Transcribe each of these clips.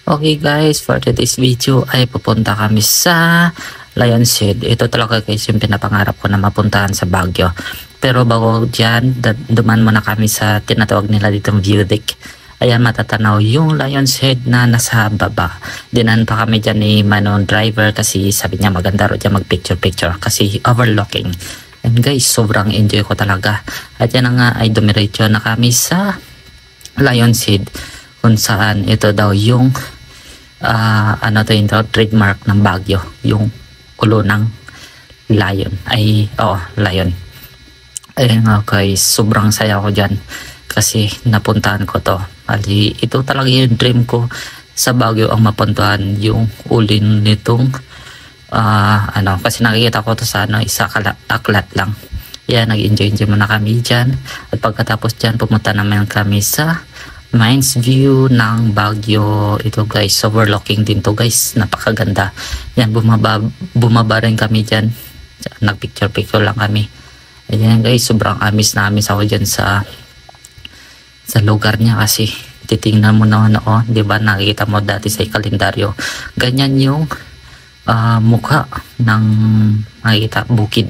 Okay guys, for today's video ay pupunta kami sa Lion's Head. Ito talaga guys yung pinapangarap ko na mapuntahan sa Baguio. Pero bago dyan, duman muna kami sa tinatawag nila ditong view deck. Ayan, matatanaw yung Lion's Head na nasa baba. Dinan pa kami dyan ni Manon driver kasi sabi niya maganda ro dyan mag picture kasi overlooking. And guys, sobrang enjoy ko talaga. At yan nga ay dumiretso na kami sa Lion's Head, kung saan ito daw yung trademark ng Baguio, yung ulo ng lion. Lion. Ayun nga guys, sobrang saya ko dyan kasi napuntahan ko to. Ito talaga yung dream ko sa Baguio, ang mapuntahan yung ulin nitong kasi nakikita ko to sa isa aklat lang. Yan, nag-enjoy muna kami dyan. At pagkatapos dyan, pumunta naman kami sa Mines View ng Baguio. Ito guys, overlooking din to guys, napakaganda. Yan, bumaba rin kami dyan, nagpicture lang kami. Ayan guys, sobrang amis ako dyan sa lugar niya kasi titingnan mo na diba, nakikita mo dati sa kalendaryo, ganyan yung mukha ng makikita bukid.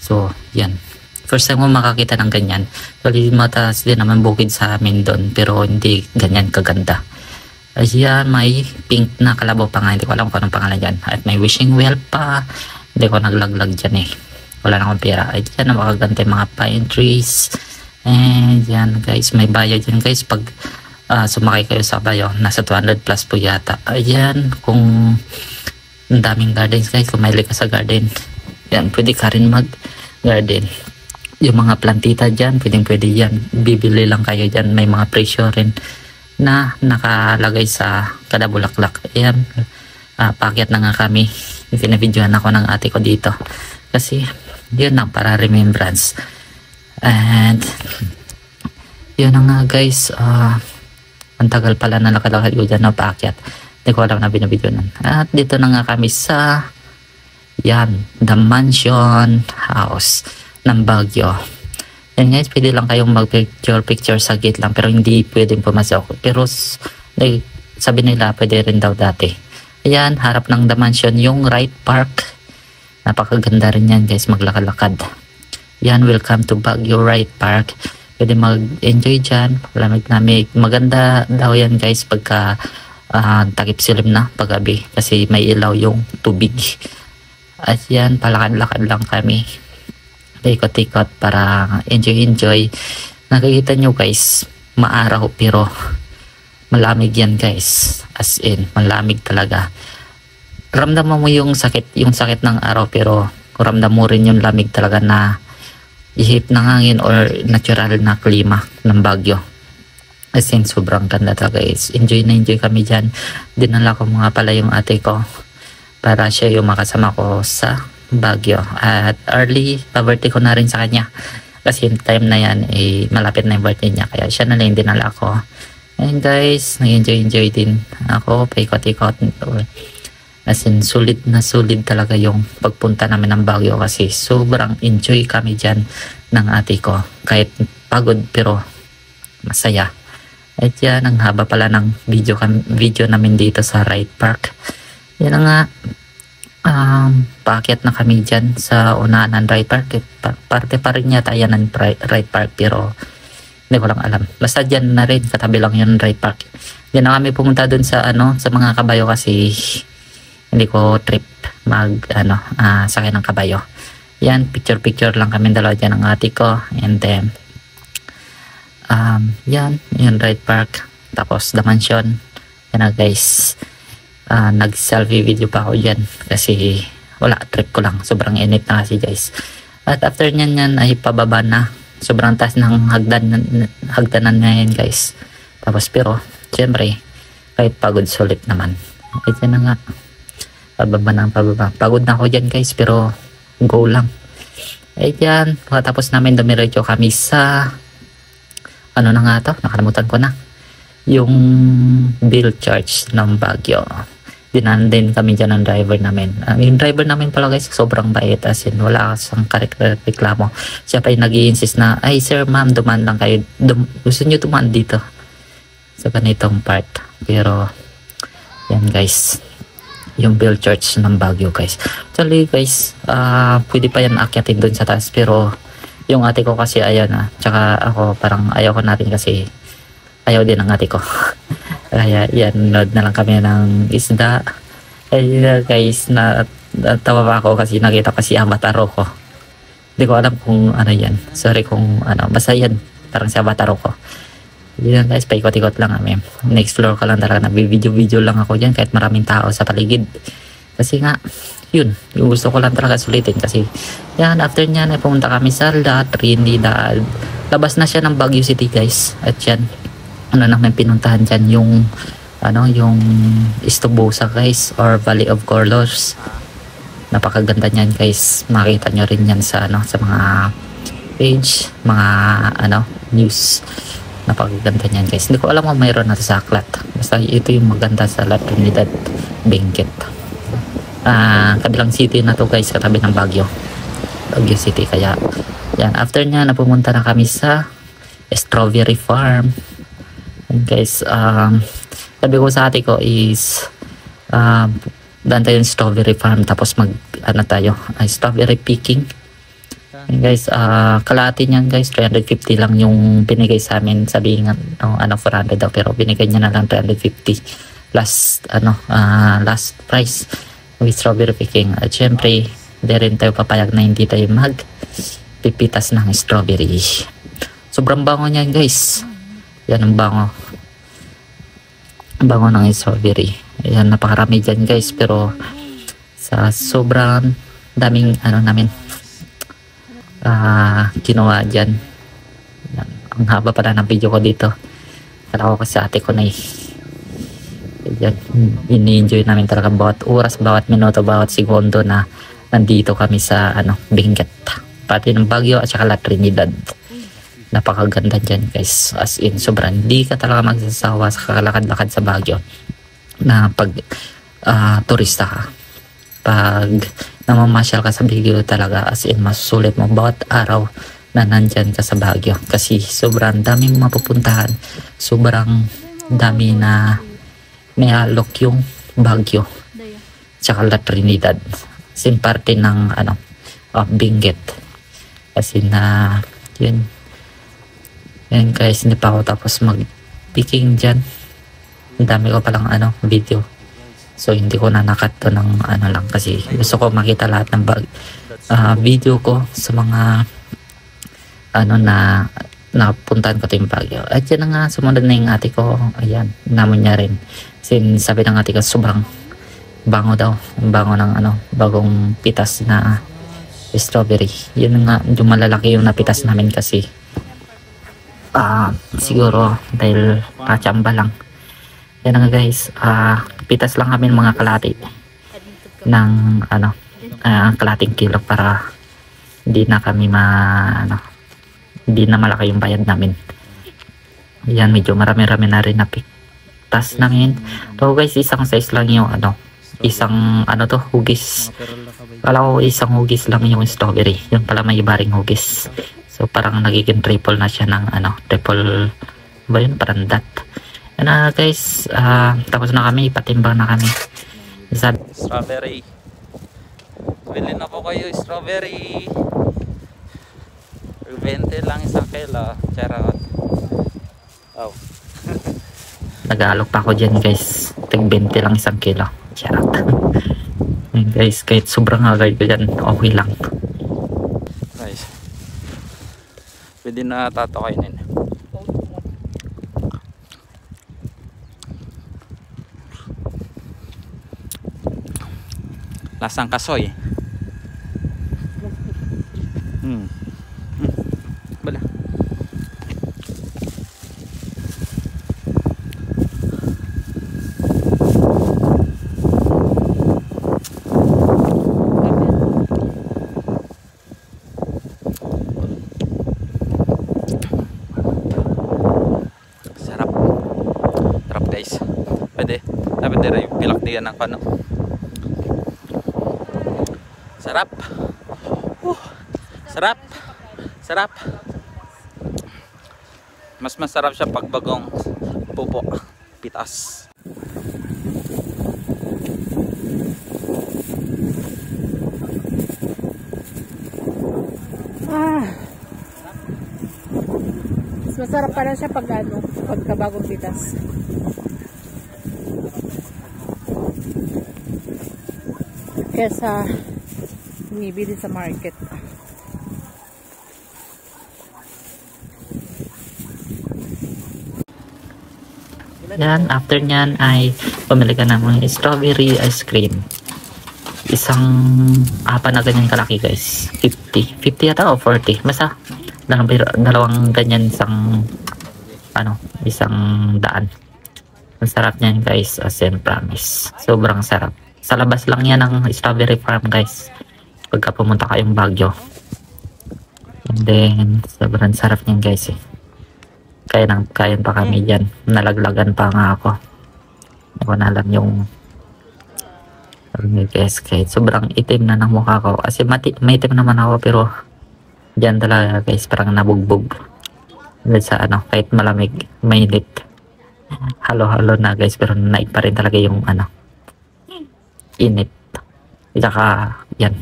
So yan, first time ko makakita ng ganyan. Actually, mataas din naman bukid sa amin doon, pero hindi ganyan kaganda. Ayan, may pink na kalabaw pa nga, hindi ko alam kung anong pangalan dyan. At may wishing well pa, hindi ko naglaglag dyan wala na akong pera. Ayan, napakaganda yung mga pine trees. And yan guys, may bayad dyan guys pag sumakay kayo sa bayo, nasa 200 plus po yata. Ayan, kung ang daming gardens guys, kung mahilig ka sa garden, yan, pwede ka rin mag garden. Yung mga plantita dyan, pwede yan, bibili lang kayo dyan. May mga presyo rin na nakalagay sa kada bulaklak. Ayan, pakyat na nga kami, pinabidyohan ako ng ate ko dito kasi yun lang, para remembrance. And yun na nga guys, ang tagal pala na nakalakad ko dyan na paakyat, hindi ko alam na binabidyohan. At dito na nga kami sa The Mansion House ng Baguio. And guys, pwede lang kayong mag picture sa gate lang, pero hindi pwedeng pumasok. Pero sabi nila pwede rin daw dati. Ayan, harap ng The Mansion yung Wright Park. Napakaganda rin yan guys, maglakad-lakad. Yan, welcome to Baguio Wright Park. Pwede mag-enjoy dyan, lamig-lamig. Maganda daw yan guys pagka takip silim na paggabi kasi may ilaw yung tubig. At yan, palakad-lakad lang kami, ikot-ikot para enjoy. Nakikita nyo guys, maaraw pero malamig yan guys, as in malamig talaga. Ramdam mo yung sakit ng araw, pero ramdam mo rin yung lamig talaga na ihip ng hangin or natural na klima ng Baguio. As in, sobrang ganda talaga guys. Enjoy kami dyan. Dinala ko mga pala yung ate ko para siya yung makasama ko sa Baguio. At early pa-birthday ko na rin sa kanya kasi time na yan malapit na yung birthday niya, kaya siya na lang dinala ko. And guys, nag-enjoy din ako, paikot-ikot. As in, sulit talaga yung pagpunta namin ng Baguio kasi sobrang enjoy kami dyan ng ate ko. Kahit pagod pero masaya. At yan, ang haba pala ng video namin dito sa Wright Park. Yan nga, paakyat na kami dyan sa unahan ng Wright Park. Parte pa rin yata yan ng Wright Park, pero hindi ko lang alam. Basta dyan na rin, katabi lang yun Wright Park. Yan na kami pumunta dun sa sa mga kabayo kasi hindi ko trip sakay ng kabayo. Yan, picture lang kami dalawa dyan ng ate ko. And then yan Wright Park, tapos The Mansion. Yan na guys, nag selfie video pa ako dyan kasi wala, trip ko lang, sobrang init na kasi guys. At after nyan ay pababa na, sobrang taas ng hagdanan ngayon guys. Tapos pero syempre kahit pagod, sulit naman. Ito na nga, pababa. Pagod na ako dyan guys, pero go lang. Ayan, pagkatapos namin dumiretso kami sa na nga to, nakalimutan ko na, yung Bill Church ng Baguio. Dinan din kami dyan ng driver namin. Yung driver namin pala guys, sobrang bait, as in wala kasang reklamo. Siya pa yung nag-i-insist na, ay sir ma'am, duman lang kayo, gusto nyo duman dito sa ganitong part. Pero Yan guys, yung Bell Church ng Baguio guys. Actually guys, pwede pa yan akyatin dun sa taas, pero yung ate ko kasi ayaw na, tsaka ako parang ayaw ko natin kasi ayaw din ng ate ko. Kaya yan, nod na lang kami ng isda. Ay guys, natawa pa ako kasi nakita ko si Avatar ko. Hindi ko alam kung ano yan, sorry kung ano, basta yan parang si Avatar ko. Yun guys, paikot-ikot lang kami, na-explore ko lang talaga, nag-video lang ako dyan kahit maraming tao sa paligid. Kasi nga yun, yung gusto ko lang talaga sulitin. Kasi yan, after nyan ay pumunta kami sa La Trinidad. Labas na siya ng Baguio City guys. At yan, ano namin pinuntahan dyan, yung ano, yung Istobosa guys, or Valley of Colors. Napakaganda nyan guys, makita nyo rin yan sa ano, sa mga page, mga ano, news. Napakaganda nyan guys. Hindi ko alam kung mayroon na sa Aklat, basta ito yung maganda sa La Trinidad, Benguet. Kabilang city na to guys, katabi ng Baguio City. Kaya yan, after nya napumunta na kami sa strawberry farm. And guys, sabi ko sa ate ko is daan tayo yung strawberry farm, tapos mag ano tayo, strawberry picking. And guys, kalahati niyan guys, 350 lang yung binigay sa amin. Sabi nga ano 400 daw, pero binigay niya na lang 350 last ano, last price with strawberry picking. At syempre di rin tayo papayag na hindi tayo magpipitas ng strawberry. Sobrang bango niyan guys, yan ang bango ng strawberry. Ayan, napakarami dyan guys, pero sa sobrang daming ano namin ginawa dyan. Yan, ang haba pala ng video ko dito, kala ko kasi ate ko na yan, ini-enjoy namin talaga bawat oras, bawat minuto, bawat segundo na nandito kami sa ano, Benguet, pati ng Baguio at saka La Trinidad. Napakaganda dyan guys, as in sobrang, hindi ka talaga magsasawa sa kakalakad-lakad sa Baguio na pag turista ka. Pag namamasyal ka sa Baguio talaga, as in masusulit mo bawat araw na nandyan ka sa Baguio, kasi sobrang daming mapupuntahan, sobrang dami na may alok yung Baguio tsaka La Trinidad, sin parte ng ano, Benguet. Kasi na yun guys, hindi pa ako tapos mag picking dyan, ang dami ko palang ano video, so hindi ko na nakat to ng ano lang, kasi gusto ko makita lahat ng video ko sa mga ano na napuntahan ko yung Baguio. At yan na nga, sumunod na yung ate ko. Ayan, namon niya rin. Sabi ng ate ko, sobrang bango daw. Bango ng ano, bagong pitas na strawberry. Yun nga, yung malalaki yung napitas namin kasi siguro dahil pachamba lang. Yan nga guys, pitas lang kami mga kalati ng ano, kalating kilo para hindi na kami hindi na malaki yung bayad namin. Yan, medyo marami-rami na rin na pitas namin. So guys, isang size lang yung ano, isang ano to, hugis. Kala ko isang hugis lang yung strawberry, yun pala may iba ring hugis. So parang nagiging triple na siya ng ano, triple ba yun, parang dat. Yan na guys, tapos na kami, patimbang na kami. Strawberry, bilhin na po kayo strawberry. 20 lang isang kilo, charot. Oh. Nag-aalok pa ako dyan guys, tig 20 lang isang kilo, charot. Guys, kahit sobrang agay ko dyan, okay lang guys, pwede na tatakainin. Lasang kasoy. Bala. Sarap. Sarap guys. Pwede. Dapat rin yung pilakdigan ng kano. Sarap. Sarap. Sarap. Mas masarap siya pag bagong pupo, pitas. masarap pala siya pag ano, pagkabagong bitas. Kesa bumibili sa market. Yan, after nyan ay pumili ka ng mga strawberry ice cream. Isang apa na ganyan kalaki guys. 50 yata o 40. Basta dalawang ganyan isang daan. Ang sarap niyan guys, as in promise. Sobrang sarap. Sa labas lang yan ng strawberry farm guys. Pagka pumunta kayong Baguio. And then, sobrang sarap niyan guys eh. Kaya pa kami dyan. Nalaglagan pa nga ako. Hindi ko na alam yung guys, kahit sobrang itim na ng mukha ko. Kasi may itim naman ako pero dyan talaga guys, parang nabugbog. Sa kahit malamig, mainit. Halo-halo na guys, pero naig pa rin talaga yung init. Saka yan,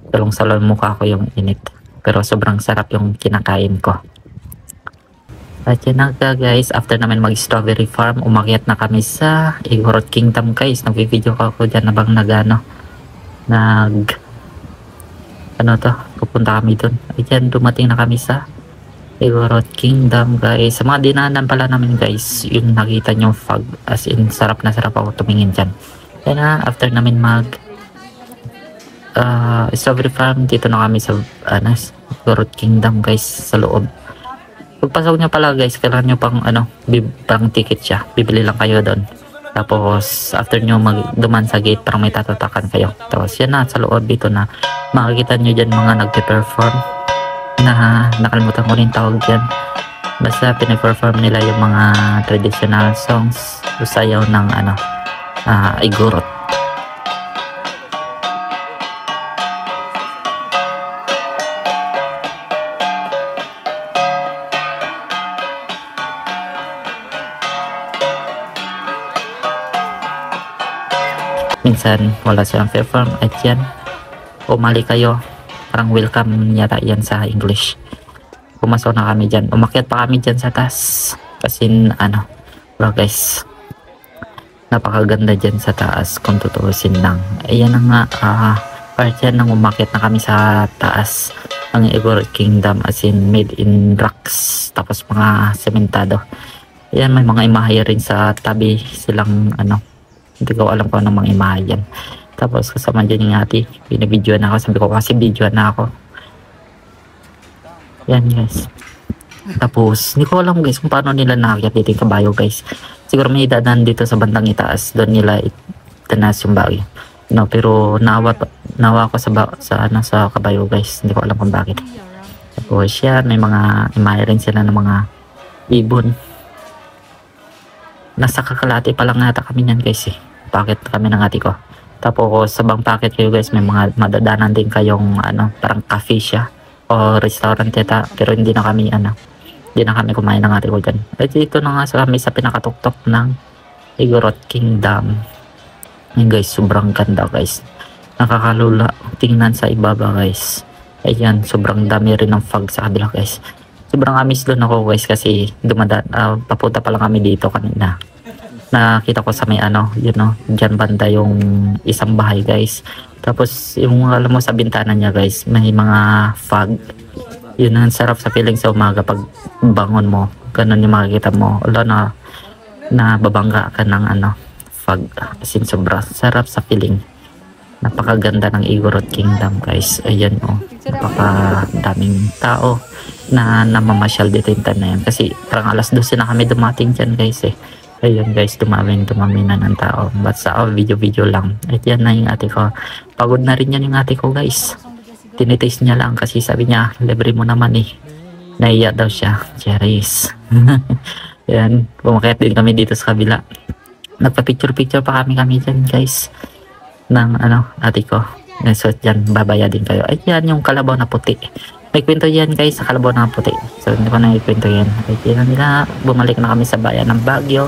salong-salong mukha ko yung init. Pero sobrang sarap yung kinakain ko. At yan na guys, after namin mag strawberry farm, umakyat na kami sa Igorot Kingdom guys. Nag-video ko dyan na bang pupunta kami dun. Ayan, dumating na kami sa Igorot Kingdom guys. Sa mga dinaanan pala namin guys, yung nakita nyo fog, as in sarap na sarap ako tumingin dyan. Yan na, after namin mag strawberry farm, dito na kami sa Igorot Kingdom guys, sa loob. Pagpasok nyo pala guys, kailangan nyo pang ticket siya. Bibili lang kayo doon. Tapos after nyo duman sa gate, parang may tatatakan kayo. Tapos yan na, sa loob dito na makikita nyo dyan mga nagpe-perform na nakalimutan ko rin tawag dyan. Basta piniperform nila yung mga traditional songs, sayaw ng Igorot. Minsan wala silang perform at yan, umali kayo, parang welcome yata yan sa English. Pumasok na kami dyan, umakyat pa kami dyan sa taas kasi bro guys, napakaganda dyan sa taas kung tutuusin lang. Ayan na nga, part yan nang umakyat na kami sa taas ng Igorot Kingdom, as in made in rocks, tapos mga sementado. Ayan, may mga imahe rin sa tabi silang hindi ko alam kung anong mga imahe yan. Tapos kasama dyan yung ate, binibidyoan na ako, sabi ko kasi videoan na ako. Yan guys. Tapos hindi ko alam guys kung paano nila nakakyat dito yung kabayo guys. Siguro may dadaan dito sa bandang itaas, doon nila itanas yung bayo. Pero nawa ko sa kabayo guys, hindi ko alam kung bakit. Tapos yan, may mga imahe rin sila ng mga ibon. Nasa Kakalati pa lang nata kami yan guys eh. Packet kami ng ate ko. Tapos sa bang packet kayo guys, may mga madadanan din kayong parang cafe siya o restaurant yata, pero hindi na kami kumain ng ate ko dyan. At dito na nga kami sa pinakatuktok ng Igorot Kingdom. Ayun guys, sobrang ganda guys, nakakalula tingnan sa ibaba guys. Ayan, sobrang dami rin ng fog sa kabila guys. Sobrang amis doon ako guys kasi papunta pa lang kami dito kanina. Nakita ko sa may dyan banda yung isang bahay guys. Tapos yung alam mo sa bintana niya guys, may mga fog. Yun ang sarap sa feeling sa umaga pag bangon mo. Ganun yung makikita mo. Wala na babangga ka ng fog. As in sobra sarap sa feeling. Napakaganda ng Igorot Kingdom guys. Ayan napakadaming tao na namamasyal dito yung time na yan. Kasi parang alas 12 na kami dumating dyan guys eh. Ayun guys, dumami na ng tao. But sa video lang. At yan na yung ate ko. Pagod na rin yan yung ate ko guys. Tinitaste niya lang kasi sabi niya, libre mo naman eh. Naiya daw siya. Cherries. Yan, pumakit din kami dito sa kabila. Nagpa-picture pa kami dyan guys. Ng ate ko. So dyan, babaya din kayo. Ay yan yung kalabaw na puti. May kwento yan guys sa kalabaw na puti. So hindi ko na ikwento yan. Ay yan nila, bumalik na kami sa bayan ng Baguio.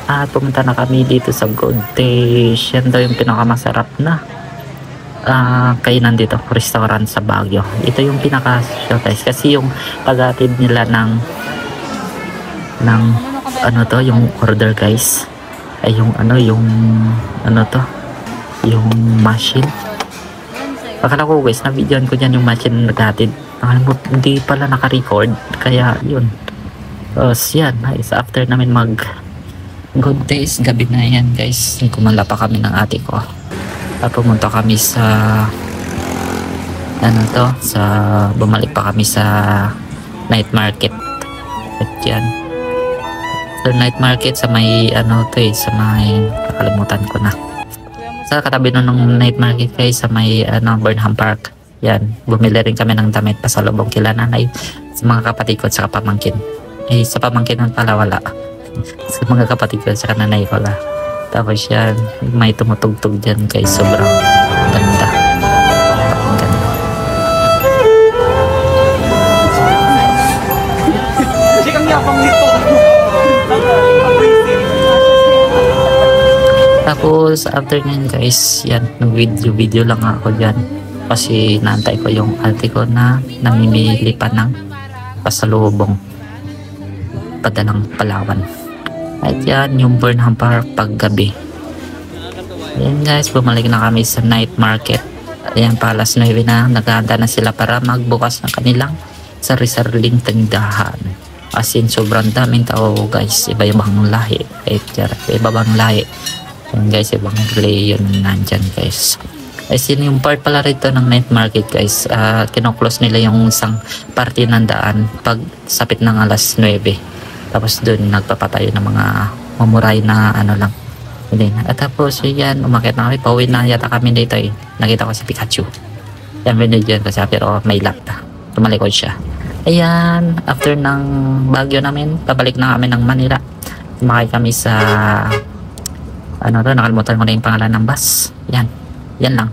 At pumunta na kami dito sa Good Dish. Yan daw yung pinakamasarap na kainan dito, restaurant sa Baguio. Ito yung pinaka guys, kasi yung pag-atid nila ng ng ano to, yung order guys. Ay yung yung machine. Akala ko guys, na-videoan ko dyan yung machine na natin. Hindi pala naka-record. Kaya yun. Yan guys, after namin good days, gabi na yan guys. Kumala pa kami ng ate ko. Pumunta kami sa bumalik pa kami sa night market. At yan. So night market sa may sa may nakalimutan ko na. Sa katabi ng night market guys, sa may Burnham Park. Yan, bumili rin kami ng damit pasalubong kila nanay, sa mga kapatid ko at sa pamangkin. Sa pamangkin nun pala wala. Sa mga kapatid ko at sa nanay ko la. Tapos yan, may tumutugtog dyan guys, sobrang ganda. Tapos after nyan guys, yan, nag-video lang ako dyan kasi naantay ko yung ate ko na namimili pa ng pasalubong padalang Palawan. At yan yung Burnham Park paggabi. Yan guys, bumalik na kami sa night market. Ayan, alas 9 na, naghahanda na sila para magbukas ng kanilang sari-sariling tindahan. As in, sobrang daming tao guys, iba-ibang lahi. Iba-ibang lahi. Yan guys, ibang religion nandyan guys. As in, yung part pala rito ng night market guys, kinoklose nila yung isang parte ng daan pag sapit ng alas 9. Tapos dun nagpapatayo ng mga mamuray na lang. At tapos yan, umakit na kami, pauwi na yata kami dito eh. Nakita ko si Pikachu. Yan, binigyan ko siya pero may lapta. Tumalikod siya. Ayan, after ng Baguio namin, pabalik na kami ng Manila. Sumakay kami sa nakalimutan ko na yung pangalan ng bus. Yan lang.